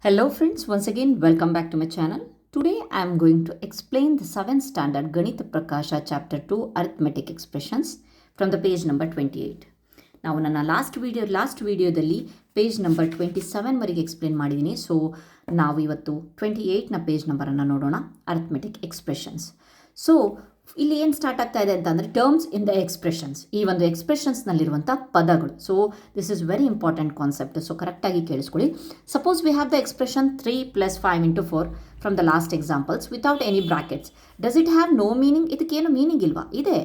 Hello friends, once again welcome back to my channel. Today I am going to explain the 7th standard Ganita Prakasha chapter 2 arithmetic expressions from the page number 28. ನಾವು ನನ್ನ last ವಿಡಿಯೋದಲ್ಲಿ page number 27 ವರೆಗೆ explain ಮಾಡಿದ್ದೀನಿ. So ನಾವು ಇವತ್ತು 28ನ page ನಂಬರನ್ನು ನೋಡೋಣ, arithmetic expressions. So ಇಲ್ಲಿ ಏನು ಸ್ಟಾರ್ಟ್ ಆಗ್ತಾ ಇದೆ ಅಂತಂದರೆ ಟರ್ಮ್ಸ್ ಇನ್ ದ ಎಕ್ಸ್ಪ್ರೆಷನ್ಸ್, ಈ ಒಂದು ಎಕ್ಸ್ಪ್ರೆಷನ್ಸ್ನಲ್ಲಿರುವಂಥ ಪದಗಳು. So this is very important concept. So ಕರೆಕ್ಟಾಗಿ ಕೇಳಿಸ್ಕೊಳ್ಳಿ. Suppose we have the expression 3 + 5 × 4 from the last examples without any brackets. Does it have no meaning? ಇದಕ್ಕೇನು ಮೀನಿಂಗ್ ಇಲ್ವಾ? ಇದೆ.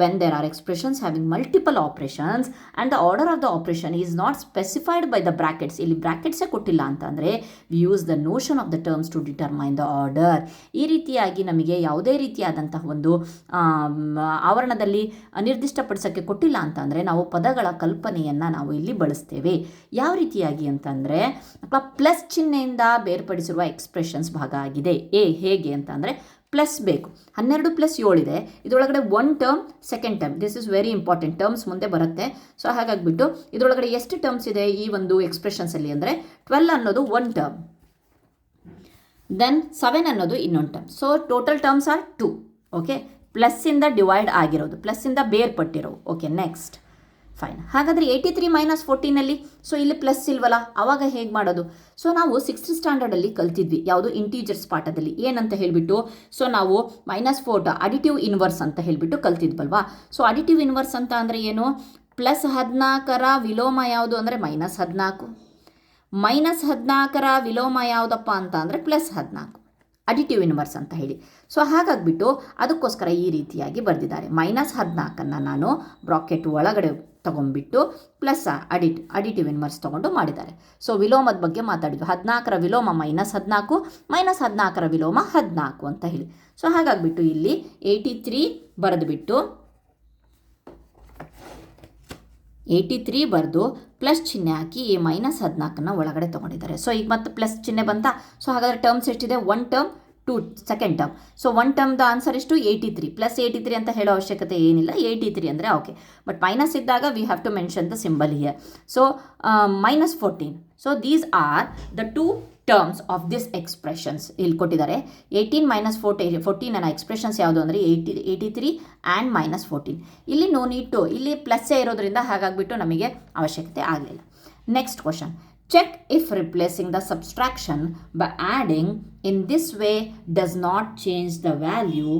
When there are expressions having multiple operations and the order of the operation is not specified by the brackets, ಇಲ್ಲಿ ಬ್ರಾಕೆಟ್ಸೇ ಕೊಟ್ಟಿಲ್ಲ ಅಂತಂದರೆ we use the notion of the terms to determine the order. ಈ ರೀತಿಯಾಗಿ ನಮಗೆ ಯಾವುದೇ ರೀತಿಯಾದಂತಹ ಒಂದು ಆವರಣದಲ್ಲಿ ನಿರ್ದಿಷ್ಟಪಡಿಸೋಕ್ಕೆ ಕೊಟ್ಟಿಲ್ಲ ಅಂತಂದರೆ ನಾವು ಪದಗಳ ಕಲ್ಪನೆಯನ್ನು ನಾವು ಇಲ್ಲಿ ಬಳಸ್ತೇವೆ. ಯಾವ ರೀತಿಯಾಗಿ ಅಂತಂದರೆ ಪ್ಲಸ್ ಚಿಹ್ನೆಯಿಂದ ಬೇರ್ಪಡಿಸಿರುವ ಎಕ್ಸ್ಪ್ರೆಷನ್ಸ್ ಭಾಗ ಆಗಿದೆ. ಹೇಗೆ ಅಂತಂದರೆ ಪ್ಲಸ್ ಬೇಕು. 12 + 7 ಇದೆ. ಇದರೊಳಗಡೆ 1 term, second term. This is very important. Terms ಮುಂದೆ ಬರುತ್ತೆ. ಸೊ ಹಾಗಾಗಿಬಿಟ್ಟು ಇದರೊಳಗಡೆ ಎಷ್ಟು ಟರ್ಮ್ಸ್ ಇದೆ ಈ ಒಂದು ಎಕ್ಸ್ಪ್ರೆಷನ್ಸಲ್ಲಿ ಅಂದರೆ 12 ಅನ್ನೋದು 1 ಟರ್ಮ್, ದೆನ್ 7 ಅನ್ನೋದು ಇನ್ನೊಂದು term. So total terms are 2. Okay, ಪ್ಲಸ್ಸಿಂದ ಡಿವೈಡ್ ಆಗಿರೋದು, ಪ್ಲಸ್ಸಿಂದ ಬೇರ್ಪಟ್ಟಿರೋವು. Okay, next fine. ಹಾಗಾದರೆ 83 - 14 ಸೊ ಇಲ್ಲಿ ಪ್ಲಸ್ ಇಲ್ವಲ್ಲ, ಆವಾಗ ಹೇಗೆ ಮಾಡೋದು? ಸೊ ನಾವು 6th ಸ್ಟ್ಯಾಂಡರ್ಡಲ್ಲಿ ಕಲ್ತಿದ್ವಿ, ಯಾವುದು ಇಂಟೀಜರ್ಸ್ ಪಾಠದಲ್ಲಿ ಏನಂತ ಹೇಳಿಬಿಟ್ಟು, ಸೊ ನಾವು -4 ಅಡಿಟಿವ್ ಇನ್ವರ್ಸ್ ಅಂತ ಹೇಳಿಬಿಟ್ಟು ಕಲ್ತಿದ್ವಲ್ವಾ. ಸೊ ಅಡಿಟಿವ್ ಇನ್ವರ್ಸ್ ಅಂತ ಅಂದರೆ ಏನು? +14ರ ವಿಲೋಮ ಯಾವುದು ಅಂದರೆ -14, -14ರ ವಿಲೋಮ ಯಾವುದಪ್ಪ ಅಂತ ಅಂದರೆ +14, ಅಡಿಟಿವ್ ಇನ್ವರ್ಸ್ ಅಂತ ಹೇಳಿ. ಸೊ ಹಾಗಾಗಿಬಿಟ್ಟು ಅದಕ್ಕೋಸ್ಕರ ಈ ರೀತಿಯಾಗಿ ಬರೆದಿದ್ದಾರೆ. -14ನ್ನು ನಾನು ಬ್ರಾಕೆಟ್ ಒಳಗಡೆ ತೊಗೊಂಡ್ಬಿಟ್ಟು ಪ್ಲಸ್ ಅಡಿಟಿವ್ ಇನ್ವರ್ಸ್ ತೊಗೊಂಡು ಮಾಡಿದ್ದಾರೆ. ಸೊ ವಿಲೋಮದ ಬಗ್ಗೆ ಮಾತಾಡಿದ್ವಿ. 14ರ ವಿಲೋಮ -14, -14ರ ವಿಲೋಮ 14 ಅಂತ ಹೇಳಿ. ಸೊ ಹಾಗಾಗಿಬಿಟ್ಟು ಇಲ್ಲಿ 83 ಬರೆದುಬಿಟ್ಟು 83 ಬರೆದು ಪ್ಲಸ್ ಚಿಹ್ನೆ ಹಾಕಿ ಈ -14ನ್ನು ಒಳಗಡೆ ತೊಗೊಂಡಿದ್ದಾರೆ. ಸೊ ಈಗ ಮತ್ತೆ ಪ್ಲಸ್ ಚಿಹ್ನೆ ಬಂತಾ? ಸೊ ಹಾಗಾದರೆ ಟರ್ಮ್ಸ್ ಎಷ್ಟಿದೆ? 1 ಟರ್ಮ್, 2 ಸೆಕೆಂಡ್ ಟರ್ಮ್. ಸೊ 1 ಟರ್ಮ್ದ ಆನ್ಸರ್ ಎಷ್ಟು? 83. +83 ಅಂತ ಹೇಳೋ ಅವಶ್ಯಕತೆ ಏನಿಲ್ಲ. 83 ಅಂದರೆ ಓಕೆ. ಬಟ್ ಮೈನಸ್ ಇದ್ದಾಗ we have to mention the symbol here. So -14. So these are the 2 terms of this expressions. ಇಲ್ಲಿ ಕೊಟ್ಟಿದ್ದಾರೆ 18 - 14 ಎಕ್ಸ್ಪ್ರೆಷನ್ಸ್ ಯಾವುದು ಅಂದರೆ 83 ಆ್ಯಂಡ್ -14. ಇಲ್ಲಿ ನೋ ನೀಡ್ ಟು, ಇಲ್ಲಿ ಪ್ಲಸ್ಸೇ ಇರೋದ್ರಿಂದ ಹಾಗಾಗಿಬಿಟ್ಟು ನಮಗೆ ಅವಶ್ಯಕತೆ ಆಗಲಿಲ್ಲ. Next question. Check if replacing the subtraction by adding in this way does not change the value.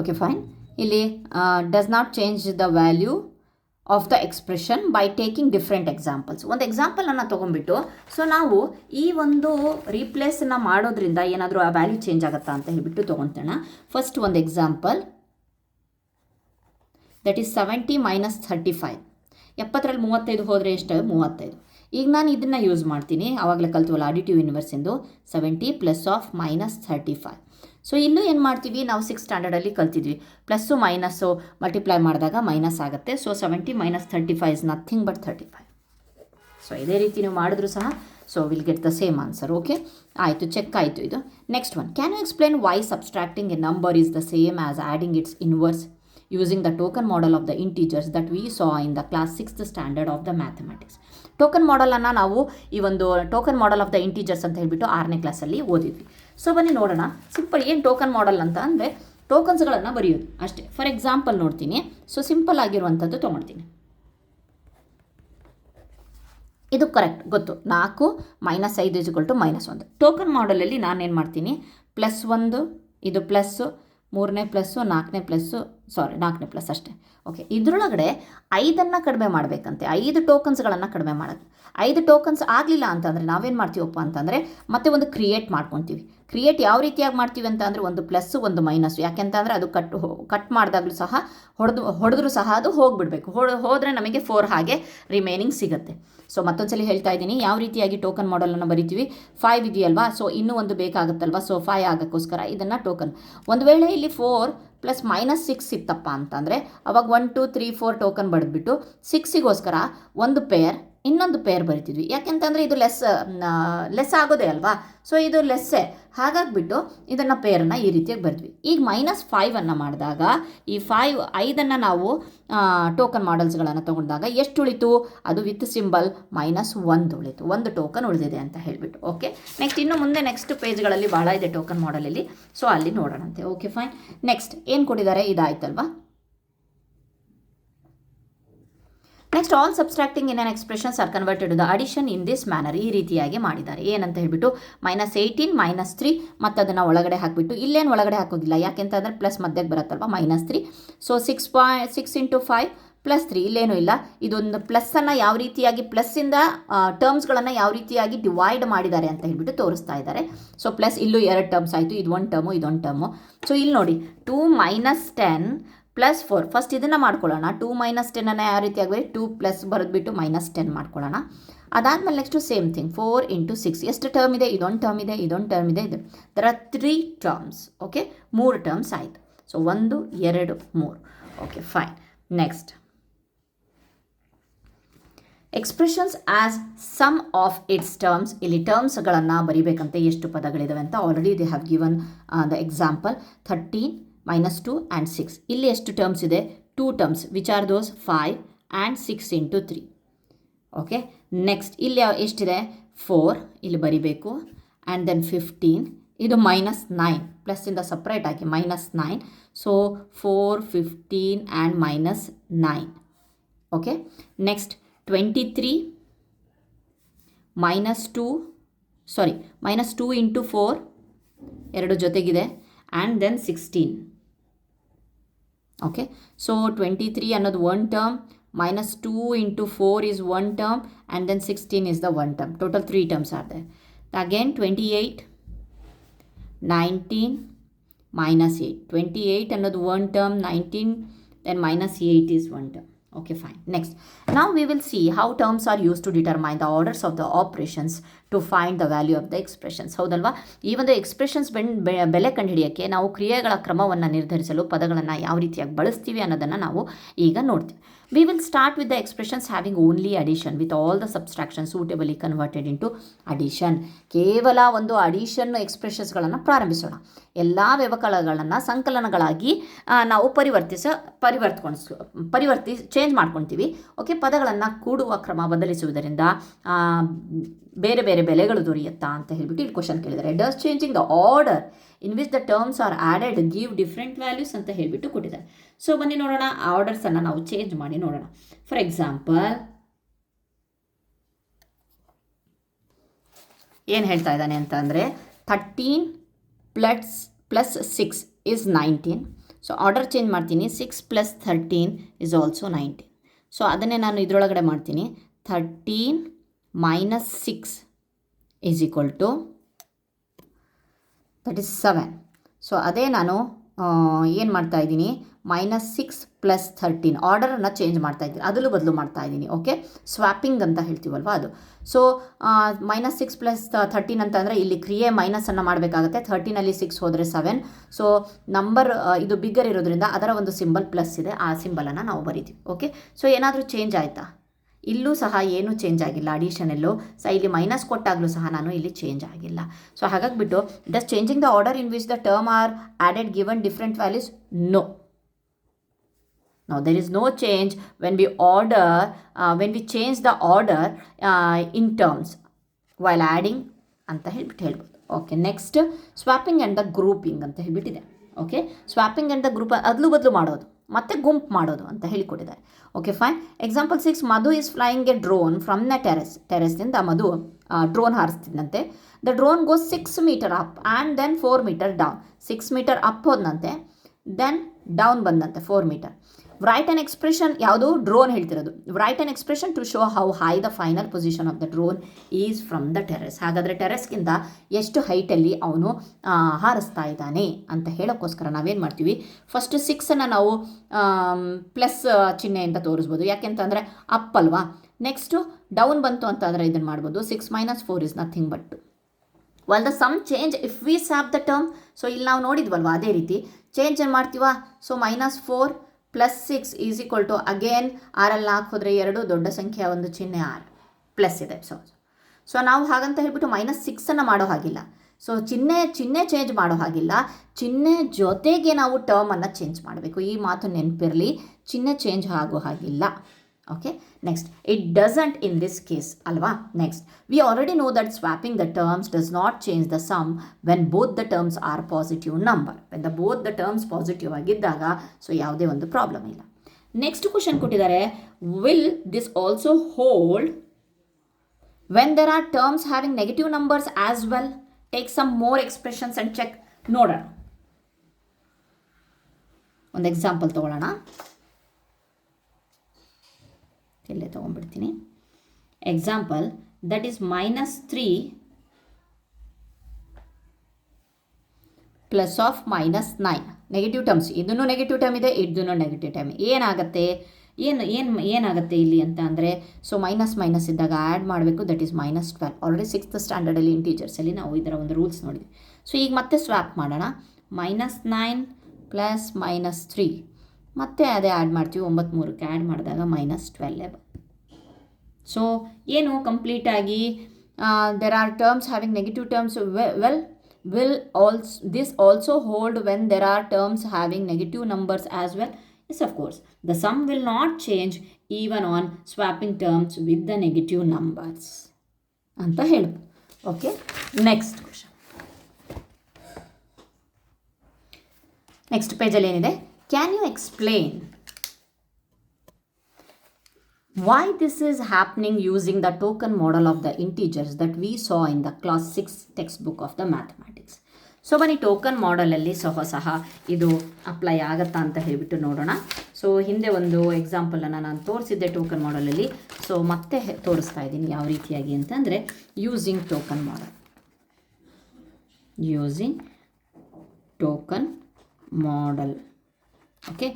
Okay, fine. ಇಲ್ಲಿ does not change the value of the expression by taking different examples. ಒಂದು ಎಕ್ಸಾಂಪಲನ್ನು ತೊಗೊಂಡ್ಬಿಟ್ಟು so ನಾವು ಈ ಒಂದು ರೀಪ್ಲೇಸನ್ನು ಮಾಡೋದ್ರಿಂದ ಏನಾದರೂ ಆ value change ಆಗುತ್ತಾ ಅಂತ ಹೇಳಿಬಿಟ್ಟು ತೊಗೊಳ್ತೇಣ. ಫಸ್ಟ್ ಒಂದು ಎಕ್ಸಾಂಪಲ್, ದಟ್ ಈಸ್ 70 - 35. 70ರಲ್ಲಿ 35 ಹೋದರೆ ಎಷ್ಟು? 35. ಈಗ ನಾನು ಇದನ್ನು ಯೂಸ್ ಮಾಡ್ತೀನಿ. ಆವಾಗಲೇ ಕಲ್ತೀವಲ್ಲ ಅಡಿಟಿವ್ ಇನ್ವರ್ಸಿಂದು 70 + -35. ಸೊ ಇಲ್ಲೂ ಏನು ಮಾಡ್ತೀವಿ, ನಾವು 6th ಸ್ಟ್ಯಾಂಡರ್ಡಲ್ಲಿ ಕಲ್ತಿದ್ವಿ. ಪ್ಲಸ್ಸು ಮೈನಸ್ಸು ಮಲ್ಟಿಪ್ಲೈ ಮಾಡಿದಾಗ ಮೈನಸ್ ಆಗುತ್ತೆ. So 70 - 35 is nothing but 35. So ಇದೇ ರೀತಿ ನೀವು ಮಾಡಿದ್ರು ಸಹ so will get the same answer. Okay, ಆಯಿತು, ಚೆಕ್ ಆಯಿತು ಇದು. Next one. Can you explain why subtracting a number is the same as adding its inverse using the token model of the integers that we saw in the class 6th standard of the mathematics. Token ಮಾಡೆಲನ್ನು ನಾವು ಈ ಒಂದು token model of the integers ಅಂತ ಹೇಳಿಬಿಟ್ಟು 6ನೇ ಕ್ಲಾಸಲ್ಲಿ ಓದಿದ್ವಿ. So ಬನ್ನಿ ನೋಡೋಣ. Simple ಏನು ಟೋಕನ್ ಮಾಡೆಲ್ ಅಂತ ಅಂದರೆ ಟೋಕನ್ಸ್ಗಳನ್ನು ಬರೆಯೋದು ಅಷ್ಟೇ. ಫಾರ್ ಎಕ್ಸಾಂಪಲ್ ನೋಡ್ತೀನಿ. ಸೊ ಸಿಂಪಲ್ ಆಗಿರುವಂಥದ್ದು ತೊಗೊಳ್ತೀನಿ. ಇದು ಕರೆಕ್ಟ್ ಗೊತ್ತು, 4 - 5 = -1. ಟೋಕನ್ ಮಾಡೆಲಲ್ಲಿ ನಾನೇನು ಮಾಡ್ತೀನಿ, +1, ಇದು ಪ್ಲಸ್ಸು, 3ನೇ ಪ್ಲಸ್ಸು, 4ನೇ ಪ್ಲಸ್ಸು, 4ನೇ ಪ್ಲಸ್ ಅಷ್ಟೇ. ಓಕೆ, ಇದರೊಳಗಡೆ 5 ಕಡಿಮೆ ಮಾಡಬೇಕಂತೆ, 5 ಟೋಕನ್ಸ್ಗಳನ್ನು ಕಡಿಮೆ ಮಾಡೋದು. 5 ಟೋಕನ್ಸ್ ಆಗಲಿಲ್ಲ ಅಂತಂದರೆ ನಾವೇನು ಮಾಡ್ತೀವಪ್ಪ ಅಂತಂದರೆ ಮತ್ತೆ ಒಂದು ಕ್ರಿಯೇಟ್ ಮಾಡ್ಕೊತೀವಿ. ಕ್ರಿಯೇಟ್ ಯಾವ ರೀತಿಯಾಗಿ ಮಾಡ್ತೀವಿ ಅಂತ ಅಂದರೆ ಒಂದು ಪ್ಲಸ್ಸು ಒಂದು ಮೈನಸ್ಸು. ಯಾಕೆಂತಂದರೆ ಅದು ಕಟ್ ಮಾಡಿದಾಗಲೂ ಸಹ ಹೊಡೆದ್ರೂ ಸಹ ಅದು ಹೋಗಿಬಿಡಬೇಕು. ಹೋದರೆ ನಮಗೆ 4 ಹಾಗೆ ರಿಮೈನಿಂಗ್ ಸಿಗುತ್ತೆ. ಸೊ ಮತ್ತೊಂದ್ಸಲಿ ಹೇಳ್ತಾ ಇದ್ದೀನಿ ಯಾವ ರೀತಿಯಾಗಿ ಟೋಕನ್ ಮಾಡೆಲನ್ನು ಬರಿತೀವಿ. 5 ಇದೆಯಲ್ವಾ, ಸೊ ಇನ್ನೂ ಒಂದು ಬೇಕಾಗುತ್ತಲ್ವಾ. ಸೊ 5 ಆಗೋಕ್ಕೋಸ್ಕರ ಇದನ್ನು ಟೋಕನ್. ಒಂದು ವೇಳೆ ಇಲ್ಲಿ 4 + -6 ಇತ್ತಪ್ಪ ಅಂತಂದರೆ ಅವಾಗ 1 2 3 4 ಟೋಕನ್ ಬರೆದ್ಬಿಟ್ಟು 6ಗೋಸ್ಕರ ಒಂದು ಪೇರ್ ಇನ್ನೊಂದು ಪೇರ್ ಬರಿತಿದ್ವಿ. ಯಾಕೆಂತಂದರೆ ಇದು ಲೆಸ್ ಆಗೋದೇ ಅಲ್ವಾ, ಸೊ ಇದು ಲೆಸ್ಸೇ. ಹಾಗಾಗಿಬಿಟ್ಟು ಇದನ್ನು ಪೇರನ್ನು ಈ ರೀತಿಯಾಗಿ ಬರೆದ್ವಿ. ಈಗ -5 ಮಾಡಿದಾಗ ಈ 5 ನಾವು ಟೋಕನ್ ಮಾಡೆಲ್ಸ್ಗಳನ್ನು ತೊಗೊಂಡಾಗ ಎಷ್ಟು ಉಳಿತು? ಅದು ವಿತ್ ಸಿಂಬಲ್ -1 ಉಳಿತು. 1 ಟೋಕನ್ ಉಳಿದಿದೆ ಅಂತ ಹೇಳಿಬಿಟ್ಟು. ಓಕೆ, ನೆಕ್ಸ್ಟ್ ಇನ್ನು ಮುಂದೆ ನೆಕ್ಸ್ಟ್ ಪೇಜ್ಗಳಲ್ಲಿ ಭಾಳ ಇದೆ ಟೋಕನ್ ಮಾಡೆಲಲ್ಲಿ, ಸೊ ಅಲ್ಲಿ ನೋಡೋಣಂತೆ. Okay fine. ನೆಕ್ಸ್ಟ್ ಏನು ಕೊಟ್ಟಿದ್ದಾರೆ? ಇದಾಯ್ತಲ್ವಾ. Next, all subtracting in an expressions are converted to the addition in this manner. ಈ ರೀತಿಯಾಗಿ ಮಾಡಿದ್ದಾರೆ. ಏನಂತ ಹೇಳ್ಬಿಟ್ಟು -18 -3 ಮತ್ತು ಅದನ್ನು ಒಳಗಡೆ ಹಾಕಿಬಿಟ್ಟು, ಇಲ್ಲೇನು ಒಳಗಡೆ ಹಾಕೋಗಿಲ್ಲ, ಯಾಕೆಂತಂದರೆ ಪ್ಲಸ್ ಮಧ್ಯಕ್ಕೆ ಬರುತ್ತಲ್ವ -3. ಸೊ 6 × 5 +3 ಇಲ್ಲೇನೂ ಇಲ್ಲ. ಇದೊಂದು ಪ್ಲಸ್ಸನ್ನು ಯಾವ ರೀತಿಯಾಗಿ ಪ್ಲಸ್ಸಿಂದ ಟರ್ಮ್ಸ್ಗಳನ್ನು ಯಾವ ರೀತಿಯಾಗಿ ಡಿವೈಡ್ ಮಾಡಿದ್ದಾರೆ ಅಂತ ಹೇಳ್ಬಿಟ್ಟು ತೋರಿಸ್ತಾ ಇದ್ದಾರೆ. ಸೊ ಪ್ಲಸ್ ಇಲ್ಲೂ 2 ಟರ್ಮ್ಸ್ ಆಯಿತು, ಇದೊಂದು ಟರ್ಮು ಇದೊಂದು ಟರ್ಮು. ಸೊ ಇಲ್ಲಿ ನೋಡಿ 2 - 10 +4. ಫಸ್ಟ್ ಇದನ್ನು ಮಾಡ್ಕೊಳ್ಳೋಣ. 2 - 10 ಯಾವ ರೀತಿಯಾಗಿ ಬರೀ 2 ಪ್ಲಸ್ ಬರೆದ್ಬಿಟ್ಟು -10 ಮಾಡ್ಕೊಳ್ಳೋಣ. ಅದಾದಮೇಲೆ ನೆಕ್ಸ್ಟು ಸೇಮ್ ಥಿಂಗ್ 4 × 6. ಎಷ್ಟು ಟರ್ಮ್ ಇದೆ? ಇದೊಂದು ಟರ್ಮ್ ಇದೆ, ಇದೊಂದು ಟರ್ಮ್ ಇದೆ, ಇದು there are 3 terms. Okay, 3 terms ಆಯಿತು. So 1 2 3. Okay fine. Next, expressions as sum of its terms. ಇಲ್ಲಿ ಟರ್ಮ್ಸ್ಗಳನ್ನು ಬರಿಬೇಕಂತೆ ಎಷ್ಟು ಪದಗಳಿದಾವೆ ಅಂತ already they have given the example. 13 -2 and 6. ಇಲ್ಲಿ ಎಷ್ಟು ಟರ್ಮ್ಸ್ ಇದೆ? 2 terms, which are those 5 and 6 × 3. Okay, next ಇಲ್ಲಿ ಎಷ್ಟಿದೆ? 4 ಇಲ್ಲಿ ಬರಿಬೇಕು. ಆ್ಯಂಡ್ ದೆನ್ 15, ಇದು -9 ಪ್ಲಸ್ಸಿಂದ ಸಪ್ರೇಟ್ ಆಗಿ -9. So 4 15 and -9. ಓಕೆ, ನೆಕ್ಸ್ಟ್ 23 -2 × 4 ಎರಡು ಜೊತೆಗಿದೆ. And then 16. ಓಕೆ, ಸೊ 23 ಅನ್ನೋದು 1 term, -2 × 4 is 1 term, and then 16 is the 1 term. Total 3 terms are there. Again 28, 19, -8. 28 ಅನ್ನೋದು 1 term, 19, then -8 is 1 term. Okay, fine. Next, now we will see how terms are used to determine the orders of the operations to find the value of the expressions. ಹೌದಲ್ವಾ? ಈ ಒಂದು expressions ಬೆಲೆ ಕಂಡುಹಿಡಿಯೋಕ್ಕೆ ನಾವು ಕ್ರಿಯೆಗಳ ಕ್ರಮವನ್ನು ನಿರ್ಧರಿಸಲು ಪದಗಳನ್ನು ಯಾವ ರೀತಿಯಾಗಿ ಬಳಸ್ತೀವಿ ಅನ್ನೋದನ್ನು ನಾವು ಈಗ ನೋಡ್ತೀವಿ. We will start with the expressions having only addition with all the subtractions suitably converted into addition. ಕೇವಲ ಒಂದು ಅಡಿಷನ್ ಎಕ್ಸ್ಪ್ರೆಷನ್ಸ್ಗಳನ್ನು ಪ್ರಾರಂಭಿಸೋಣ. ಎಲ್ಲ ವ್ಯವಕಲಗಳನ್ನು ಸಂಕಲನಗಳಾಗಿ ನಾವು ಚೇಂಜ್ ಮಾಡ್ಕೊತೀವಿ. ಓಕೆ, ಪದಗಳನ್ನು ಕೂಡುವ ಕ್ರಮ ಬದಲಿಸುವುದರಿಂದ ಬೇರೆ ಬೇರೆ ಬೆಲೆಗಳು ದೊರೆಯುತ್ತಾ ಅಂತ ಹೇಳ್ಬಿಟ್ಟು ಇಲ್ಲಿ ಕ್ವಶನ್ ಕೇಳಿದ್ದಾರೆ. Does changing the order in which the terms R added give different values ಅಂತ ಹೇಳ್ಬಿಟ್ಟು ಕೊಟ್ಟಿದ್ದಾರೆ. ಸೊ ಬನ್ನಿ ನೋಡೋಣ, ಆರ್ಡರ್ಸನ್ನು ನಾವು ಚೇಂಜ್ ಮಾಡಿ ನೋಡೋಣ. ಫಾರ್ ಎಕ್ಸಾಂಪಲ್ ಏನು ಹೇಳ್ತಾ ಇದ್ದಾನೆ ಅಂತ ಅಂದರೆ 13 + 6 is 19. ಸೊ ಆರ್ಡರ್ ಚೇಂಜ್ ಮಾಡ್ತೀನಿ. 6 + 13 is also 19. ಸೊ ಅದನ್ನೇ ನಾನು ಇದರೊಳಗಡೆ ಮಾಡ್ತೀನಿ. 13 - 6 is equal to that is 7. So ಅದೇ ನಾನು ಏನು ಮಾಡ್ತಾ ಇದ್ದೀನಿ? -6 + 13 ಆರ್ಡರನ್ನು ಚೇಂಜ್ ಮಾಡ್ತಾ ಇದ್ದೀನಿ, ಅದರಲ್ಲೂ ಬದಲು ಮಾಡ್ತಾ ಇದ್ದೀನಿ. ಓಕೆ, ಸ್ವ್ಯಾಪಿಂಗ್ ಅಂತ ಹೇಳ್ತೀವಲ್ವ ಅದು. ಸೊ -6 + 13 ಅಂತ ಅಂದರೆ ಇಲ್ಲಿ ಕ್ರಿಯೆ ಮೈನಸನ್ನು ಮಾಡಬೇಕಾಗುತ್ತೆ. 13ಅಲ್ಲಿ 6 ಹೋದರೆ 7. ಸೊ ನಂಬರ್ ಇದು ಬಿಗ್ಗರ್ ಇರೋದ್ರಿಂದ ಅದರ ಒಂದು ಸಿಂಬಲ್ ಪ್ಲಸ್ ಇದೆ, ಆ ಸಿಂಬಲನ್ನು ನಾವು ಬರಿತೀವಿ. ಓಕೆ, ಸೊ ಏನಾದರೂ ಚೇಂಜ್ ಆಯಿತಾ? ಇಲ್ಲೂ ಸಹ ಏನೂ ಚೇಂಜ್ ಆಗಿಲ್ಲ. ಅಡಿಷನಲ್ಲೂ ಸಹ ಇಲ್ಲಿ ಮೈನಸ್ ಕೊಟ್ಟಾಗಲೂ ಸಹ ನಾನು ಇಲ್ಲಿ ಚೇಂಜ್ ಆಗಿಲ್ಲ. ಸೊ ಹಾಗಾಗಿಬಿಟ್ಟು does changing the order in which the term are added given different values? No. Now there is no change when we change the order in terms while adding ಅಂತ ಹೇಳ್ಬೋದು. Okay, next swapping and the grouping ಅಂತ ಹೇಳ್ಬಿಟ್ಟಿದೆ. Okay, swapping and the group ಅದಲು ಬದಲು ಮಾಡೋದು ಮತ್ತು ಗುಂಪು ಮಾಡೋದು ಅಂತ ಹೇಳಿಕೊಟ್ಟಿದ್ದಾರೆ. Okay fine. Example 6, Madhu is flying a drone from the ಟೆರೆಸ್ನಿಂದ ಮಧು ಡ್ರೋನ್ ಹಾರಿಸ್ತಿದ್ದಂತೆ. The drone goes 6 meter up and then 4 meter down. 6 meter up ಹೋದಂತೆ, ದೆನ್ ಡೌನ್ ಬಂದಂತೆ 4 meter. ರೈಟ್ ಆನ್ ಎಕ್ಸ್ಪ್ರೆಷನ್, ಯಾವುದು? ಡ್ರೋನ್ ಹೇಳ್ತಿರೋದು. Write an expression to show how high the final position of the drone is from the terrace. ಹಾಗಾದರೆ ಟೆರೆಸ್ಗಿಂತ ಎಷ್ಟು ಹೈಟಲ್ಲಿ ಅವನು ಹಾರಿಸ್ತಾ ಇದ್ದಾನೆ ಅಂತ ಹೇಳೋಕ್ಕೋಸ್ಕರ ನಾವೇನು ಮಾಡ್ತೀವಿ? ಫಸ್ಟ್ 6ಅನ್ನು ನಾವು ಪ್ಲಸ್ ಚಿಹ್ನೆಯಿಂದ ತೋರಿಸ್ಬೋದು, ಯಾಕೆಂತಂದರೆ ಅಪ್ ಅಲ್ವಾ. ನೆಕ್ಸ್ಟು ಡೌನ್ ಬಂತು ಅಂತ ಅಂದರೆ ಇದನ್ನು ಮಾಡ್ಬೋದು. 6 - 4 is nothing but 2. While the sum change if we swap the term. So ಇಲ್ಲಿ ನಾವು ನೋಡಿದ್ವಲ್ವ, ಅದೇ ರೀತಿ ಚೇಂಜ್ ಮಾಡ್ತೀವ. So -4 + 6 is equal to again 6ಅಲ್ಲಿ 4 ಹೋದರೆ 2, ದೊಡ್ಡ ಸಂಖ್ಯೆ ಒಂದು ಚಿಹ್ನೆ 6. ಪ್ಲಸ್ ಇದೆ. ಸೊ ನಾವು ಹಾಗಂತ ಹೇಳ್ಬಿಟ್ಟು -6 ಮಾಡೋ ಹಾಗಿಲ್ಲ. ಸೊ ಚಿಹ್ನೆ ಚೇಂಜ್ ಮಾಡೋ ಹಾಗಿಲ್ಲ, ಚಿಹ್ನೆ ಜೊತೆಗೆ ನಾವು ಟರ್ಮನ್ನು ಚೇಂಜ್ ಮಾಡಬೇಕು. ಈ ಮಾತು ನೆನಪಿರಲಿ, ಚಿಹ್ನೆ ಚೇಂಜ್ ಆಗೋ ಹಾಗಿಲ್ಲ. Okay, next it doesn't in this case ಅಲ್ವಾ. Next we already know that swapping the terms does not change the sum when both the terms are positive number. When both the terms positive ಆಗಿದ್ದಾಗ so ಯಾವುದೇ ಒಂದು problem ಇಲ್ಲ. Next question ಕೊಟ್ಟಿದ್ದಾರೆ, will this also hold when there are terms having negative numbers as well? Take some more expressions and check. ನೋಡೋಣ, ಒಂದು example ತಗೊಳ್ಳೋಣ. ಇಲ್ಲೇ ತೊಗೊಂಡ್ಬಿಡ್ತೀನಿ example. That is -3 plus of -9 negative terms. ಇದನ್ನು ನೆಗೆಟಿವ್ ಟರ್ಮ್ ಇದೆ, ಇದನ್ನು negative term. ಏನಾಗುತ್ತೆ ಇಲ್ಲಿ ಅಂತ ಅಂದರೆ, ಸೊ ಮೈನಸ್ ಇದ್ದಾಗ ಆ್ಯಡ್ ಮಾಡಬೇಕು. That is -12. ಆಲ್ರೆಡಿ 6th ಸ್ಟ್ಯಾಂಡರ್ಡಲ್ಲಿ ಇಂಟೀಜರ್ಸಲ್ಲಿ ನಾವು ಇದರ ಒಂದು ರೂಲ್ಸ್ ನೋಡಿದ್ವಿ. ಸೊ ಈಗ ಮತ್ತೆ ಸ್ವ್ಯಾಪ್ ಮಾಡೋಣ. -9 ಪ್ಲಸ್ -3 ಮತ್ತೆ ಅದೇ ಆ್ಯಡ್ ಮಾಡ್ತೀವಿ. 9 3ಕ್ಕೆ ಆ್ಯಡ್ ಮಾಡಿದಾಗ -12. ಸೊ ಏನು ಕಂಪ್ಲೀಟಾಗಿ there are terms having negative terms. this also hold when there are terms having negative numbers as well? Yes, of course. The sum will not change even on swapping terms with the negative numbers. ಅಂತ ಹೇಳ್ಬೋದು. Okay, next question. Next ಪೇಜಲ್ಲಿ ಏನಿದೆ, can you explain why this is happening using the token model of the integers that we saw in the class 6 textbook of the mathematics? So ಬನ್ನಿ, token ಮಾಡಲಲ್ಲಿ ಸಹ ಇದು apply ಆಗುತ್ತಾ ಅಂತ ಹೇಳಿಬಿಟ್ಟು ನೋಡೋಣ. So ಹಿಂದೆ ಒಂದು ಎಕ್ಸಾಂಪಲನ್ನು ನಾನು ತೋರಿಸಿದ್ದೆ ಟೋಕನ್ ಮಾಡಲಲ್ಲಿ. ಸೊ ಮತ್ತೆ ತೋರಿಸ್ತಾ ಇದ್ದೀನಿ ಯಾವ ರೀತಿಯಾಗಿ ಅಂತಂದರೆ, ಯೂಸಿಂಗ್ ಟೋಕನ್ ಮಾಡಲ್. ಓಕೆ,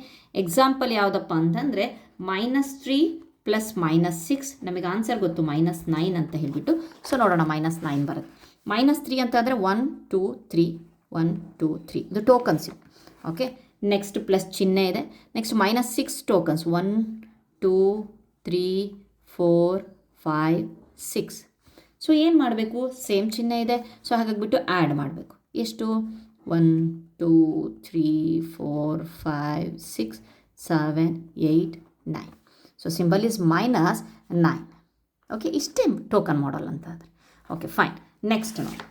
ಎಕ್ಸಾಂಪಲ್ ಯಾವುದಪ್ಪ ಅಂತಂದರೆ -3 ಪ್ಲಸ್ -6. ನಮಗೆ ಆನ್ಸರ್ ಗೊತ್ತು -9 ಅಂತ ಹೇಳಿಬಿಟ್ಟು. ಸೊ ನೋಡೋಣ, -9 ಬರುತ್ತೆ. -3 ಅಂತಂದರೆ 1 2 3 1 2 3 ಇದು ಟೋಕನ್ಸ್. ಓಕೆ, ನೆಕ್ಸ್ಟ್ ಪ್ಲಸ್ ಚಿಹ್ನೆ ಇದೆ. Next -6 tokens 1 2 3 4 5 6. ಸೊ ಏನು ಮಾಡಬೇಕು, ಸೇಮ್ ಚಿಹ್ನೆ ಇದೆ. ಸೊ ಹಾಗಾಗಿಬಿಟ್ಟು ಆ್ಯಡ್ ಮಾಡಬೇಕು. ಎಷ್ಟು, 1 2 3 4 5 6 7 8 9. So symbol is -9. ಓಕೆ, ಇಷ್ಟೇ ಟೋಕನ್ ಮಾಡಲ್ ಅಂತ ಆದರೆ. Okay, fine. ನೆಕ್ಸ್ಟ್ ನೋಡಿ,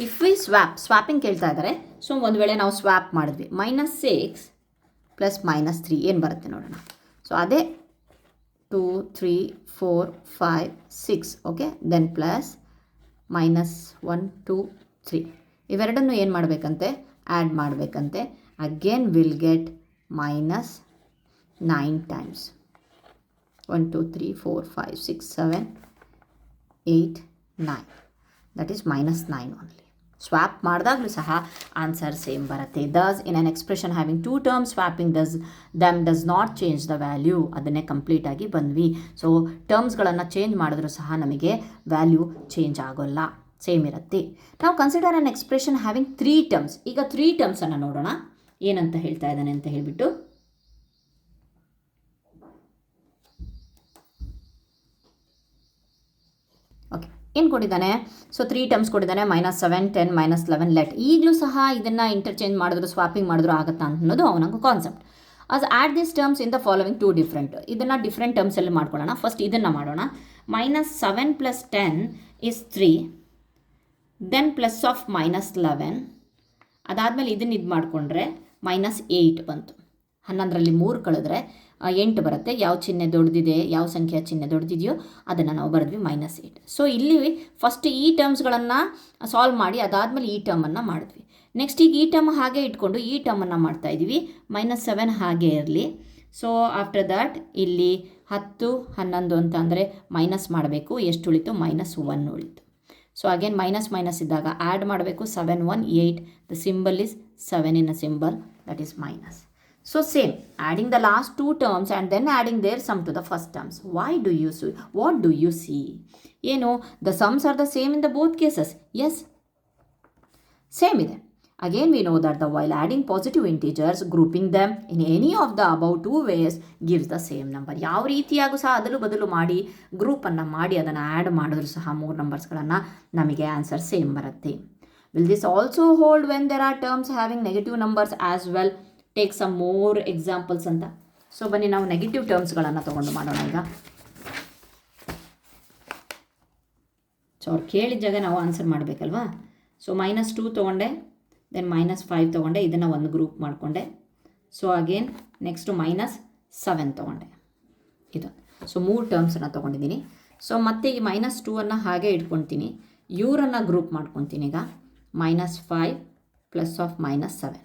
ಇಫ್ ವಿ ಸ್ವಾಪಿಂಗ್ ಕೇಳ್ತಾ ಇದ್ದಾರೆ. ಸೊ ಒಂದು ವೇಳೆ ನಾವು ಸ್ವ್ಯಾಪ್ ಮಾಡಿದ್ವಿ, -6 ಪ್ಲಸ್ -3 ಏನು ಬರುತ್ತೆ ನೋಡೋಣ. ಸೊ ಅದೇ 2 3 4 5 6. ಓಕೆ, ದೆನ್ ಪ್ಲಸ್ -1 2 3 ಇವೆರಡನ್ನು ಏನು ಮಾಡಬೇಕಂತೆ, ಆ್ಯಡ್ ಮಾಡಬೇಕಂತೆ. Again will get -9 times 1 2 3 4 5 6 7 8 9. That is -9 only. Swap ಮಾಡಿದಾಗಲೂ ಸಹ ಆನ್ಸರ್ ಸೇಮ್ ಬರುತ್ತೆ. Thus in an expression having 2 terms swapping does not change the value. ಅದನ್ನೇ ಕಂಪ್ಲೀಟಾಗಿ ಬಂದ್ವಿ. ಸೊ ಟರ್ಮ್ಸ್ಗಳನ್ನು ಚೇಂಜ್ ಮಾಡಿದ್ರೂ ಸಹ ನಮಗೆ ವ್ಯಾಲ್ಯೂ ಚೇಂಜ್ ಆಗೋಲ್ಲ, ಸೇಮ್ ಇರುತ್ತೆ. ನಾವು ಕನ್ಸಿಡರ್ ಅನ್ ಎಕ್ಸ್ಪ್ರೆಷನ್ ಹ್ಯಾವಿಂಗ್ 3 ಟರ್ಮ್ಸ್. ಈಗ 3 ಟರ್ಮ್ಸನ್ನು ನೋಡೋಣ ಏನಂತ ಹೇಳ್ತಾ ಇದ್ದಾನೆ ಅಂತ ಹೇಳಿಬಿಟ್ಟು. ಓಕೆ, ಏನು ಕೊಟ್ಟಿದ್ದಾನೆ, ಸೊ 3 ಟರ್ಮ್ಸ್ ಕೊಟ್ಟಿದ್ದಾನೆ. -7 10 -11 ಲೆಟ್. ಈಗಲೂ ಸಹ ಇದನ್ನು ಇಂಟರ್ಚೇಂಜ್ ಮಾಡಿದ್ರು, ಸ್ವಾಪಿಂಗ್ ಮಾಡಿದ್ರು ಆಗುತ್ತಾ ಅನ್ನೋದು ಅವನಿಗೆ concept. As add this terms in the following 2 different. ಇದನ್ನು ಡಿಫ್ರೆಂಟ್ ಟರ್ಮ್ಸಲ್ಲಿ ಮಾಡ್ಕೊಳ್ಳೋಣ. ಫಸ್ಟ್ ಇದನ್ನು ಮಾಡೋಣ. -7 + 10 is 3. Then plus of -11. ಅದಾದಮೇಲೆ ಇದನ್ನು ಇದು ಮಾಡಿಕೊಂಡ್ರೆ -8 ಬಂತು. 11ರಲ್ಲಿ 3 ಕಳೆದ್ರೆ 8 ಬರುತ್ತೆ. ಯಾವ ಚಿಹ್ನೆ ದೊಡ್ಡದಿದೆ, ಯಾವ ಸಂಖ್ಯೆಯ ಚಿಹ್ನೆ ದೊಡ್ಡದಿದೆಯೋ ಅದನ್ನು ನಾವು ಬರೆದ್ವಿ -8. ಸೊ ಇಲ್ಲಿ ಫಸ್ಟ್ ಈ ಟರ್ಮ್ಸ್ಗಳನ್ನು ಸಾಲ್ವ್ ಮಾಡಿ ಅದಾದಮೇಲೆ ಈ ಟರ್ಮನ್ನು ಮಾಡಿದ್ವಿ. ನೆಕ್ಸ್ಟ್ ಈಗ ಈ ಟರ್ಮ್ ಹಾಗೆ ಇಟ್ಕೊಂಡು ಈ ಟರ್ಮನ್ನು ಮಾಡ್ತಾಯಿದ್ದೀವಿ. -7 ಹಾಗೆ ಇರಲಿ. ಸೊ ಆಫ್ಟರ್ ದ್ಯಾಟ್ ಇಲ್ಲಿ 10 11 ಅಂತ ಅಂದರೆ ಮೈನಸ್ ಮಾಡಬೇಕು. ಎಷ್ಟು ಉಳಿತು, -1 ಉಳಿತು. ಸೊ ಅಗೇನ್ ಮೈನಸ್ ಇದ್ದಾಗ ಆ್ಯಡ್ ಮಾಡಬೇಕು. 7 1 8. The symbol is 7 in a symbol, that is minus. So same, adding the last 2 terms and then adding their sum to the first terms. What do you see? The sums are the same in the both cases. Yes, same ಇದೆ. Again, we know that while adding positive integers, grouping them in any of the above two ways gives the same number. ಯಾವ ರೀತಿಯಾಗೂ ಸಹ ಅದಲು ಬದಲು ಮಾಡಿ ಗ್ರೂಪನ್ನು ಮಾಡಿ ಅದನ್ನು add ಮಾಡಿದ್ರು ಸಹ 3 ನಂಬರ್ಸ್ಗಳನ್ನು ನಮಗೆ ಆನ್ಸರ್ ಸೇಮ್ ಬರುತ್ತೆ. Will this also hold when there are terms having negative numbers as well? Take some more examples ಅಂತ. ಸೊ ಬನ್ನಿ ನಾವು ನೆಗೆಟಿವ್ ಟರ್ಮ್ಸ್ಗಳನ್ನು ತೊಗೊಂಡು ಮಾಡೋಣ ಈಗ. ಸೊ ಅವ್ರು ಕೇಳಿದ ಜಾಗ ನಾವು ಆನ್ಸರ್ ಮಾಡಬೇಕಲ್ವಾ. ಸೊ -2 ತೊಗೊಂಡೆ, ದೆನ್ -5 ತೊಗೊಂಡೆ, ಇದನ್ನು ಒಂದು ಗ್ರೂಪ್ ಮಾಡಿಕೊಂಡೆ. ಸೊ ಅಗೇನ್ ನೆಕ್ಸ್ಟು -7 ತೊಗೊಂಡೆ, ಇದು. ಸೊ 3 ಟರ್ಮ್ಸನ್ನು ತೊಗೊಂಡಿದ್ದೀನಿ. ಸೊ ಮತ್ತೆ ಈ -2 ಹಾಗೆ ಇಟ್ಕೊತೀನಿ, ಇವರನ್ನು ಗ್ರೂಪ್ ಮಾಡ್ಕೊತೀನಿ ಈಗ. -5 + -7.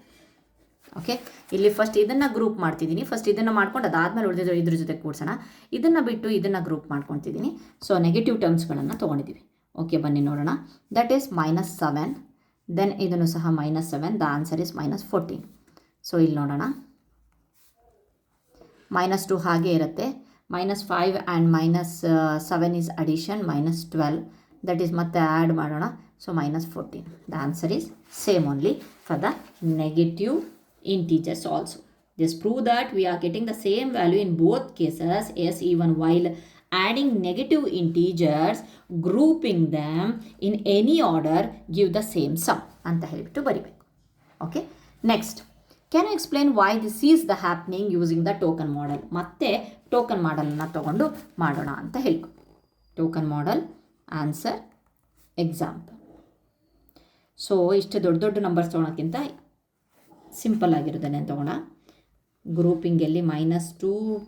ಓಕೆ, ಇಲ್ಲಿ ಫಸ್ಟ್ ಇದನ್ನು ಗ್ರೂಪ್ ಮಾಡ್ತಿದ್ದೀನಿ. ಫಸ್ಟ್ ಇದನ್ನು ಮಾಡ್ಕೊಂಡು ಅದಾದಮೇಲೆ ಉಳಿದಿದ್ದು ಇದ್ರ ಜೊತೆ ಕೂಡ್ಸೋಣ. ಇದನ್ನು ಬಿಟ್ಟು ಇದನ್ನು ಗ್ರೂಪ್ ಮಾಡ್ಕೊತಿದ್ದೀನಿ. ಸೊ ನೆಗೆಟಿವ್ ಟರ್ಮ್ಸ್ಗಳನ್ನು ತೊಗೊಂಡಿದ್ದೀವಿ. ಓಕೆ, ಬನ್ನಿ ನೋಡೋಣ. ದಟ್ ಈಸ್ -7, ದೆನ್ ಇದನ್ನು ಸಹ -7. The answer is -14. ಸೊ ಇಲ್ಲಿ ನೋಡೋಣ, -2 ಹಾಗೆ ಇರುತ್ತೆ. -5 and -7 is addition, -12. That is ಮತ್ತೆ ಆ್ಯಡ್ ಮಾಡೋಣ. So -14. The answer is same only for the negative integers also. Just prove that we are getting the same value in both cases. Yes, even while adding negative integers, grouping them in any order give the same sum ಅಂತ ಹೇಳಿಬಿಟ್ಟು ಬರಿಬೇಕು. Okay, next, can you explain why this is the happening using the token model? ಮತ್ತೆ token ಮಾಡೆಲನ್ನು ತಗೊಂಡು ಮಾಡೋಣ ಅಂತ ಹೇಳ್ಕೊ. Token model, answer, example. So ಇಷ್ಟು ದೊಡ್ಡ ದೊಡ್ಡ ನಂಬರ್ಸ್ ತೊಗೊಳೋಕ್ಕಿಂತ ಸಿಂಪಲ್ ಆಗಿರೋದನ್ನೇ ತಗೋಣ. ಗ್ರೂಪಿಂಗಲ್ಲಿ -2 +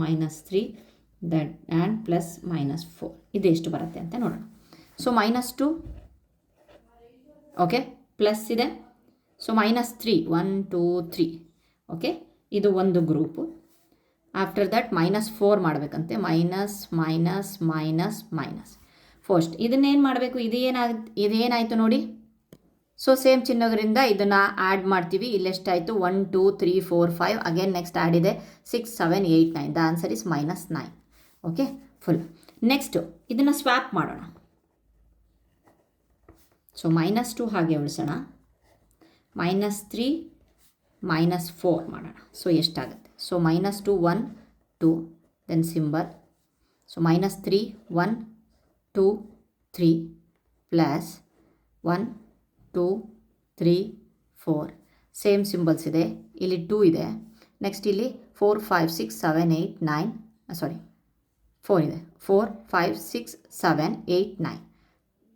-3 ದಟ್ ಆ್ಯಂಡ್ +-4 ಇದು ಎಷ್ಟು ಬರುತ್ತೆ ಅಂತ ನೋಡೋಣ. ಸೊ -2, ಓಕೆ, ಪ್ಲಸ್ ಇದೆ. ಸೊ -3, 1 2 3. ಓಕೆ, ಇದು ಒಂದು ಗ್ರೂಪು. After that -4 ಮಾಡಬೇಕಂತೆ. -. ಫಸ್ಟ್ ಇದನ್ನೇನು ಮಾಡಬೇಕು? ಇದೇನಾಯಿತು ನೋಡಿ. ಸೊ ಸೇಮ್ ಚಿಹ್ನೆಗಳಿಂದ ಇದನ್ನು ಆ್ಯಡ್ ಮಾಡ್ತೀವಿ. ಇಲ್ಲೆಷ್ಟಾಯಿತು? 1 2 3 4 5. ಅಗೇನ್ ನೆಕ್ಸ್ಟ್ ಆ್ಯಡ್ ಇದೆ 6 7 8 9. The answer is -9. Okay, full. Next ಇದನ್ನು ಸ್ವ್ಯಾಪ್ ಮಾಡೋಣ. ಸೊ -2 ಹಾಗೆ ಉಳಿಸೋಣ. -3 -4 ಮಾಡೋಣ. ಸೊ ಎಷ್ಟಾಗುತ್ತೆ? So -2 1 2, then symbol. So -3 1 2 3 plus 1 2 3 4. Same symbols ಇದೆ. ಇಲ್ಲಿ 2 ಇದೆ. ನೆಕ್ಸ್ಟ್ ಇಲ್ಲಿ 4 5 6 7 8 9, ಸಾರಿ 4 ಇದೆ. 4 5 6 7 8 9.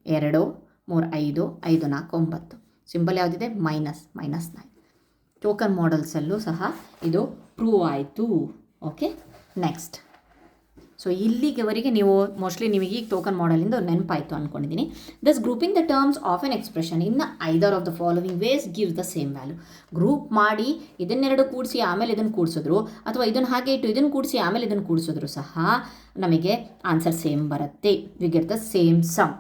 2 3 5 5 4 9. ಸಿಂಬಲ್ ಯಾವುದಿದೆ? -9. ಟೋಕನ್ ಮಾಡೆಲ್ಸಲ್ಲೂ ಸಹ ಇದು ಪ್ರೂವ್ ಆಯಿತು. Okay, next. ಸೊ ಇಲ್ಲಿಗೆವರೆಗೆ ನೀವು ಮೋಸ್ಟ್ಲಿ ನಿಮಗೆ ಈಗ ಟೋಕನ್ ಮಾಡೆಲಿಂದ ನೆನಪಾಯಿತು ಅಂದ್ಕೊಂಡಿದ್ದೀನಿ. Thus grouping the terms of an expression in either of the following ways gives the same value. Group ಮಾಡಿ ಇದನ್ನೆರಡು ಕೂಡಿಸಿ ಆಮೇಲೆ ಇದನ್ನು ಕೂಡಿಸಿದ್ರು, ಅಥವಾ ಇದನ್ನು ಹಾಗೆ ಇಟ್ಟು ಇದನ್ನು ಕೂಡಿಸಿ ಆಮೇಲೆ ಇದನ್ನು ಕೂಡಿಸಿದ್ರು ಸಹ ನಮಗೆ ಆನ್ಸರ್ ಸೇಮ್ ಬರುತ್ತೆ. We get the same sum.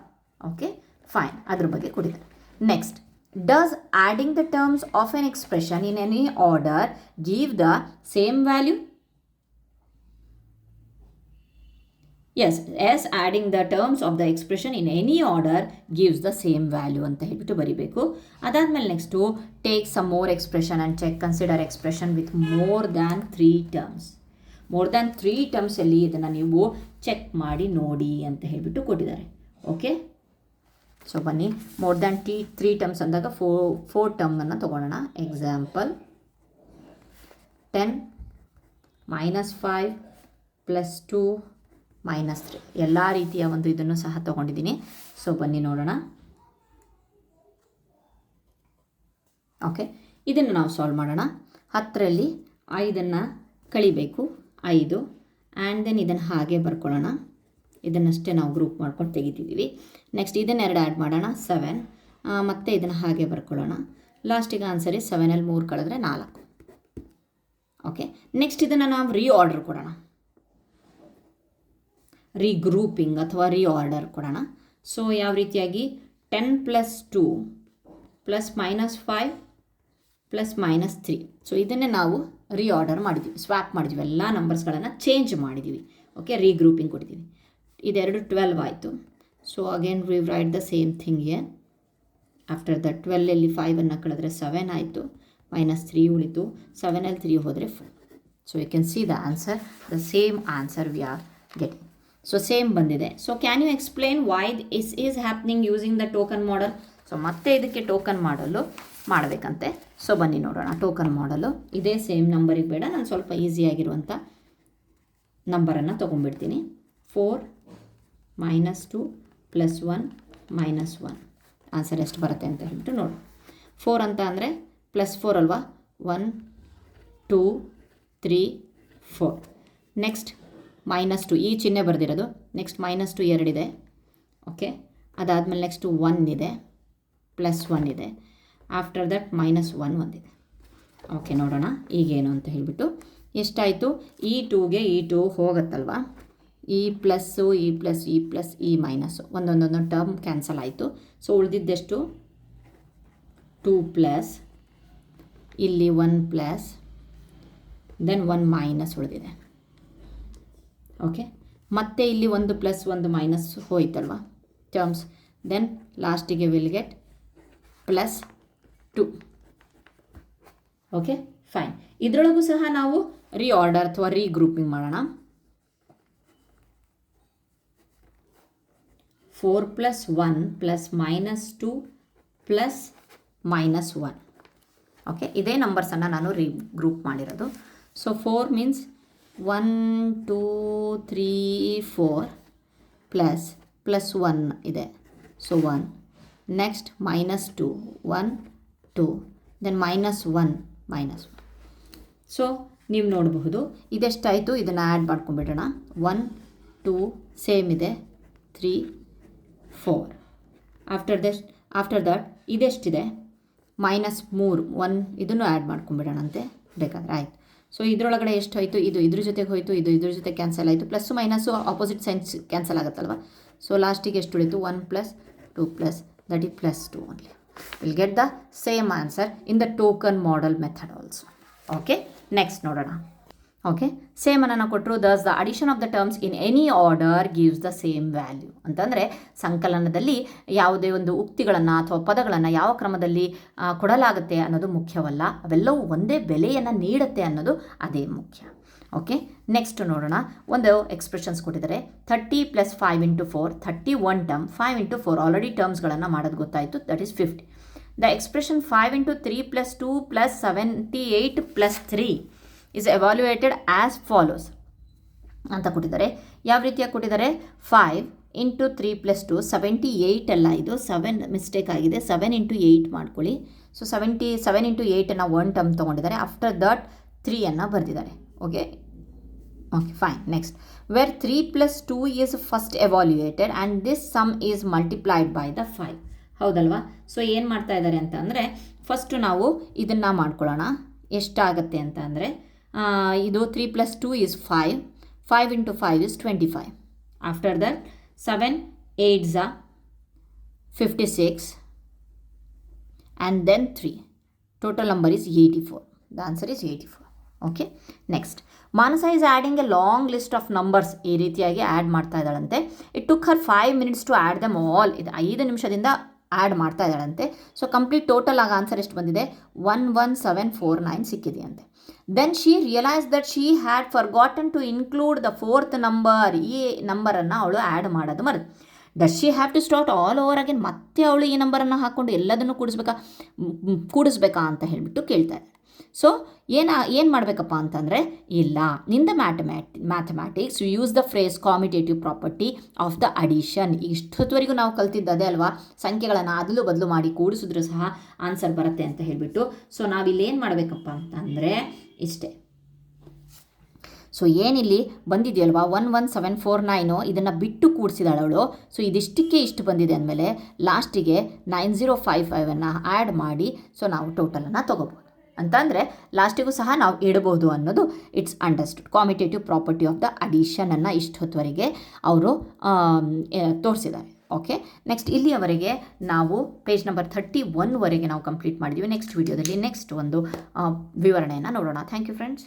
Okay, fine. ಅದ್ರ ಬಗ್ಗೆ ಕೊಟ್ಟಿದ್ದಾರೆ. Next, does adding the terms of an expression in any order give the same value? Yes, adding the terms of the expression in any order gives the same value ಅಂತ ಹೇಳ್ಬಿಟ್ಟು ಬರಿಬೇಕು. ಅದಾದಮೇಲೆ next take some more expression and check consider expression with more than 3 terms. More than 3 ಟರ್ಮ್ಸಲ್ಲಿ ಇದನ್ನು ನೀವು check ಮಾಡಿ ನೋಡಿ ಅಂತ ಹೇಳ್ಬಿಟ್ಟು ಕೊಟ್ಟಿದ್ದಾರೆ. ಓಕೆ, ಸೊ ಬನ್ನಿ, ಮೋರ್ ದ್ಯಾನ್ 3 ಟರ್ಮ್ಸ್ ಅಂದಾಗ 4 ಟರ್ಮನ್ನು ತೊಗೊಳ್ಳೋಣ. ಎಕ್ಸಾಂಪಲ್ 10 -5 +2 -3. ಎಲ್ಲ ರೀತಿಯ ಒಂದು ಇದನ್ನು ಸಹ ತೊಗೊಂಡಿದ್ದೀನಿ. ಸೊ ಬನ್ನಿ ನೋಡೋಣ. ಓಕೆ, ಇದನ್ನು ನಾವು ಸಾಲ್ವ್ ಮಾಡೋಣ. 10ರಲ್ಲಿ 5 ಕಳಿಬೇಕು, 5. ಆ್ಯಂಡ್ ದೆನ್ ಇದನ್ನು ಹಾಗೆ ಬರ್ಕೊಳ್ಳೋಣ. ಇದನ್ನಷ್ಟೇ ನಾವು ಗ್ರೂಪ್ ಮಾಡ್ಕೊಂಡು ತೆಗಿತಿದ್ದೀವಿ. ನೆಕ್ಸ್ಟ್ ಇದನ್ನೆರಡು ಆ್ಯಡ್ ಮಾಡೋಣ, 7. ಮತ್ತು ಇದನ್ನು ಹಾಗೆ ಬರ್ಕೊಳ್ಳೋಣ. ಲಾಸ್ಟಿಗೆ ಆನ್ಸರ್ 7ಲ್ಲಿ 3 ಕಳೆದ್ರೆ 4. ಓಕೆ, ನೆಕ್ಸ್ಟ್ ಇದನ್ನು ನಾವು ರೀಆರ್ಡರ್ ಕೊಡೋಣ. ರೀಗ್ರೂಪಿಂಗ್ ಅಥವಾ ರೀಆರ್ಡರ್ ಕೊಡೋಣ. ಸೊ ಯಾವ ರೀತಿಯಾಗಿ 10 + 2 + -5 + -3. ಸೊ ಇದನ್ನೇ ನಾವು ರೀಆರ್ಡರ್ ಮಾಡಿದ್ದೀವಿ, ಸ್ವ್ಯಾಪ್ ಮಾಡಿದ್ದೀವಿ. ಎಲ್ಲ ನಂಬರ್ಸ್ಗಳನ್ನು ಚೇಂಜ್ ಮಾಡಿದ್ದೀವಿ. ಓಕೆ, ರೀಗ್ರೂಪಿಂಗ್ ಕೊಟ್ಟಿದ್ದೀವಿ. ಇದೆರಡು 12 ಆಯಿತು. So again we right the same thing here. After the 12 5 ಕಳೆದ್ರೆ 7 ಆಯಿತು, -3 ಉಳಿತು, 7 3 ಹೋದರೆ 4. So you can see the answer, the same answer we are getting. So same ಬಂದಿದೆ. So can you explain why this is happening using the token model? So ಮತ್ತೆ ಇದಕ್ಕೆ token ಮಾಡಲು ಮಾಡಬೇಕಂತೆ. So ಬನ್ನಿ ನೋಡೋಣ. ಟೋಕನ್ ಮಾಡಲು ಇದೇ ಸೇಮ್ ನಂಬರಿಗೆ ಬೇಡ, ನಾನು ಸ್ವಲ್ಪ ಈಸಿಯಾಗಿರುವಂಥ ನಂಬರನ್ನು ತೊಗೊಂಡ್ಬಿಡ್ತೀನಿ. 4 -2 +1 -1 ಆನ್ಸರ್ ಎಷ್ಟು ಬರುತ್ತೆ ಅಂತ ಹೇಳ್ಬಿಟ್ಟು ನೋಡು. 4 ಅಂತ ಅಂದರೆ +4 ಅಲ್ವಾ, 1 2 3 4. ನೆಕ್ಸ್ಟ್ -2, ಈ ಚಿಹ್ನೆ ಬರೆದಿರೋದು. ನೆಕ್ಸ್ಟ್ -2 2 ಇದೆ. ಓಕೆ, ಅದಾದಮೇಲೆ ನೆಕ್ಸ್ಟು 1 ಇದೆ, +1 ಇದೆ. ಆಫ್ಟರ್ ದಟ್ -1 ಒಂದಿದೆ. ಓಕೆ, ನೋಡೋಣ ಈಗೇನು ಅಂತ ಹೇಳಿಬಿಟ್ಟು. ಎಷ್ಟಾಯಿತು? ಈ 2ಗೆ ಈ 2 ಹೋಗುತ್ತಲ್ವ, ಈ ಪ್ಲಸ್ಸು ಈ ಪ್ಲಸ್ ಈ ಪ್ಲಸ್ ಈ ಮೈನಸ್ಸು ಒಂದೊಂದೊಂದು ಟರ್ಮ್ ಕ್ಯಾನ್ಸಲ್ ಆಯಿತು. ಸೊ ಉಳಿದಿದ್ದೆಷ್ಟು? 2 ಪ್ಲಸ್, ಇಲ್ಲಿ 1 ಪ್ಲಸ್, ದೆನ್ 1 ಮೈನಸ್ ಉಳಿದಿದೆ. ಓಕೆ, ಮತ್ತೆ ಇಲ್ಲಿ 1 ಪ್ಲಸ್ 1 ಮೈನಸ್ ಹೋಯ್ತಲ್ವ ಟರ್ಮ್ಸ್. ದೆನ್ ಲಾಸ್ಟಿಗೆ ವಿಲ್ ಗೆಟ್ +2. Okay fine. ಇದರೊಳಗೂ ಸಹ ನಾವು ರೀಆರ್ಡರ್ ಅಥವಾ ರೀಗ್ರೂಪಿಂಗ್ ಮಾಡೋಣ. 4 + 1 + -2 + -1. ಓಕೆ, ಇದೇ ನಂಬರ್ಸನ್ನು ನಾನು ರೀಗ್ರೂಪ್ ಮಾಡಿರೋದು. ಸೊ 4 ಮೀನ್ಸ್ 1 2 3 4 +1 ಇದೆ. ಸೊ 1. Next -2 1 2, then -1 -1. ಸೊ ನೀವು ನೋಡಬಹುದು ಇದೆಷ್ಟಾಯಿತು, ಇದನ್ನು ಆ್ಯಡ್ ಮಾಡ್ಕೊಂಬಿಡೋಣ. 1 2 ಸೇಮ್ ಇದೆ, 3 4. After that ಇದೆಷ್ಟಿದೆ? -3 1, ಇದನ್ನು ಆ್ಯಡ್ ಮಾಡ್ಕೊಂಬಿಡೋಣಂತೆ ಬೇಕಾದರೆ. ಆಯಿತು. ಸೊ ಇದರೊಳಗಡೆ ಎಷ್ಟು ಹೋಯಿತು? ಇದು ಇದ್ರ ಜೊತೆಗೆ ಹೋಯಿತು, ಇದು ಇದ್ರ ಜೊತೆ ಕ್ಯಾನ್ಸಲ್ ಆಯಿತು. Plus minus opposite signs cancel ಆಗುತ್ತಲ್ವ. ಸೊ ಲಾಸ್ಟಿಗೆ ಎಷ್ಟು ಉಳಿತು? 1 + 2 + that is +2 only. We'll get the same answer in the token model method also. Okay, next ನೋಡೋಣ. ಓಕೆ, ಸೇಮ್ ಅನ್ನು ಕೊಟ್ಟರು. Thus the addition of the terms in any order gives the same value ಅಂತಂದರೆ ಸಂಕಲನದಲ್ಲಿ ಯಾವುದೇ ಒಂದು ಉಕ್ತಿಗಳನ್ನು ಅಥವಾ ಪದಗಳನ್ನು ಯಾವ ಕ್ರಮದಲ್ಲಿ ಕೊಡಲಾಗುತ್ತೆ ಅನ್ನೋದು ಮುಖ್ಯವಲ್ಲ, ಅವೆಲ್ಲವೂ ಒಂದೇ ಬೆಲೆಯನ್ನು ನೀಡುತ್ತೆ ಅನ್ನೋದು ಅದೇ ಮುಖ್ಯ. ಓಕೆ, ನೆಕ್ಸ್ಟ್ ನೋಡೋಣ. ಒಂದು ಎಕ್ಸ್ಪ್ರೆಷನ್ಸ್ ಕೊಟ್ಟಿದ್ದಾರೆ. 30 + 5 × 4 31 ಟರ್ಮ್, 5 × 4 ಆಲ್ರೆಡಿ ಟರ್ಮ್ಸ್ಗಳನ್ನು ಮಾಡೋದು ಗೊತ್ತಾಯಿತು, that is 50. The expression 5 × 3 + 2 + 78 + 3 is evaluated as follows ಅಂತ ಕೊಟ್ಟಿದ್ದಾರೆ. ಯಾವ ರೀತಿಯಾಗಿ ಕೊಟ್ಟಿದ್ದಾರೆ? 5 × 3 + 2 78 ಅಲ್ಲ, ಇದು 7 ಮಿಸ್ಟೇಕ್ ಆಗಿದೆ. 7 × 8 ಮಾಡ್ಕೊಳ್ಳಿ. ಸೊ 7 × 8 1 ಟರ್ಮ್ ತೊಗೊಂಡಿದ್ದಾರೆ. ಆಫ್ಟರ್ ದಟ್ 3 ಬರೆದಿದ್ದಾರೆ. Okay fine. Next, where 3 + 2 is first evaluated and this sum is multiplied by the 5. ಹೌದಲ್ವಾ? ಸೊ ಏನು ಮಾಡ್ತಾ ಇದ್ದಾರೆ ಅಂತ ಅಂದರೆ, ಫಸ್ಟು ನಾವು ಇದನ್ನು ಮಾಡ್ಕೊಳ್ಳೋಣ. ಎಷ್ಟಾಗುತ್ತೆ ಅಂತ ಅಂದರೆ, ಇದು 3 + 2 is 5, 5 × 5 is 25. After that 7 8s are 56 and then 3. Total number is 84. The answer is 84. Okay, next, Manasa is adding a long list of numbers. ಈ ರೀತಿಯಾಗಿ ಆ್ಯಡ್ ಮಾಡ್ತಾ ಇದ್ದಾಳಂತೆ. It took her 5 minutes to add them all. ಇದು 5 ನಿಮಿಷದಿಂದ add ಮಾಡ್ತಾ ಇದ್ದಾಳಂತೆ. So complete total ಆಗಿ answer ಎಷ್ಟು ಬಂದಿದೆ? 11749 ಸಿಕ್ಕಿದೆಯಂತೆ. Then she realised that she had forgotten to include the 4th number. ಈ ನಂಬರನ್ನು ಅವಳು ಆ್ಯಡ್ ಮಾಡೋದು ಮರೆತು. Does she have to start all over again? ಮತ್ತೆ ಅವಳು ಈ ನಂಬರನ್ನು ಹಾಕ್ಕೊಂಡು ಎಲ್ಲದನ್ನು ಕೂಡಿಸ್ಬೇಕಾ ಅಂತ ಹೇಳಿಬಿಟ್ಟು ಕೇಳ್ತಾ ಇದ್ದಾರೆ. ಸೊ ಏನು ಮಾಡಬೇಕಪ್ಪ ಅಂತಂದರೆ, ಇಲ್ಲ, in the mathematics you use the phrase commutative property of the addition. ಇಷ್ಟೊತ್ತವರೆಗೂ ನಾವು ಕಲ್ತಿದ್ದು ಅದೇ ಅಲ್ವಾ, ಸಂಖ್ಯೆಗಳನ್ನು ಅದಲು ಬದಲು ಮಾಡಿ ಕೂಡಿಸಿದ್ರೂ ಸಹ ಆನ್ಸರ್ ಬರುತ್ತೆ ಅಂತ ಹೇಳಿಬಿಟ್ಟು. ಸೊ ನಾವಿಲ್ಲೇನು ಮಾಡಬೇಕಪ್ಪ ಅಂತಂದರೆ ಇಷ್ಟೇ. ಸೊ ಏನಿಲ್ಲಿ ಬಂದಿದೆಯಲ್ವಾ 11749, ಇದನ್ನು ಬಿಟ್ಟು ಕೂಡಿಸಿದಾಳೆ ಅವಳು. ಸೊ ಇದಿಷ್ಟಕ್ಕೆ ಇಷ್ಟು ಬಂದಿದೆ ಅಂದಮೇಲೆ ಲಾಸ್ಟಿಗೆ 9055 ಆ್ಯಡ್ ಮಾಡಿ ಸೊ ನಾವು ಟೋಟಲನ್ನು ತೊಗೋಬೋದು. ಅಂತಂದರೆ ಲಾಸ್ಟಿಗೂ ಸಹ ನಾವು ಇಡಬಹುದು ಅನ್ನೋದು it's understood. Commutative property of the ಅಡಿಷನನ್ನು ಇಷ್ಟು ಹೊತ್ತುವರೆಗೆ ಅವರು ತೋರಿಸಿದ್ದಾರೆ. ಓಕೆ, ನೆಕ್ಸ್ಟ್ ಇಲ್ಲಿಯವರೆಗೆ ನಾವು ಪೇಜ್ ನಂಬರ್ 31ವರೆಗೆ ನಾವು ಕಂಪ್ಲೀಟ್ ಮಾಡಿದ್ದೀವಿ. ನೆಕ್ಸ್ಟ್ ವಿಡಿಯೋದಲ್ಲಿ ನೆಕ್ಸ್ಟ್ ಒಂದು ವಿವರಣೆಯನ್ನು ನೋಡೋಣ. Thank you friends.